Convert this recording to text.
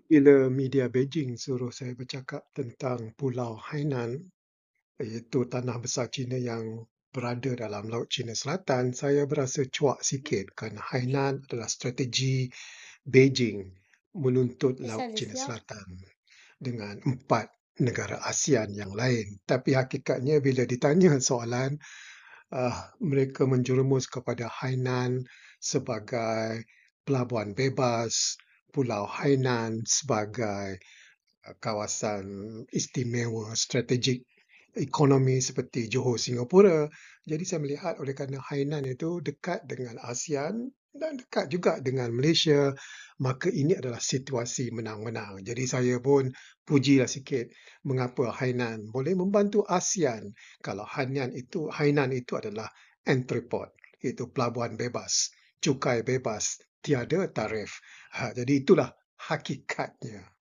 Bila media Beijing suruh saya bercakap tentang Pulau Hainan, iaitu tanah besar China yang berada dalam Laut China Selatan, saya berasa cuak sikit kerana Hainan adalah strategi Beijing menuntut で Laut そうで China すよ。Selatan dengan 4 negara ASEAN yang lain. Tapi hakikatnya bila ditanya soalan, mereka menjerumus kepada Hainan sebagai pelabuhan bebas, Pulau Hainan sebagai kawasan istimewa strategik ekonomi seperti Johor, Singapura. Jadi saya melihat oleh kerana Hainan itu dekat dengan ASEAN dan dekat juga dengan Malaysia, maka ini adalah situasi menang-menang. Jadi saya pun pujilah sikit mengapa Hainan boleh membantu ASEAN kalau Hainan itu adalah entrepot, iaitu pelabuhan bebas, cukai bebas, tiada tarif. Jadi itulah hakikatnya.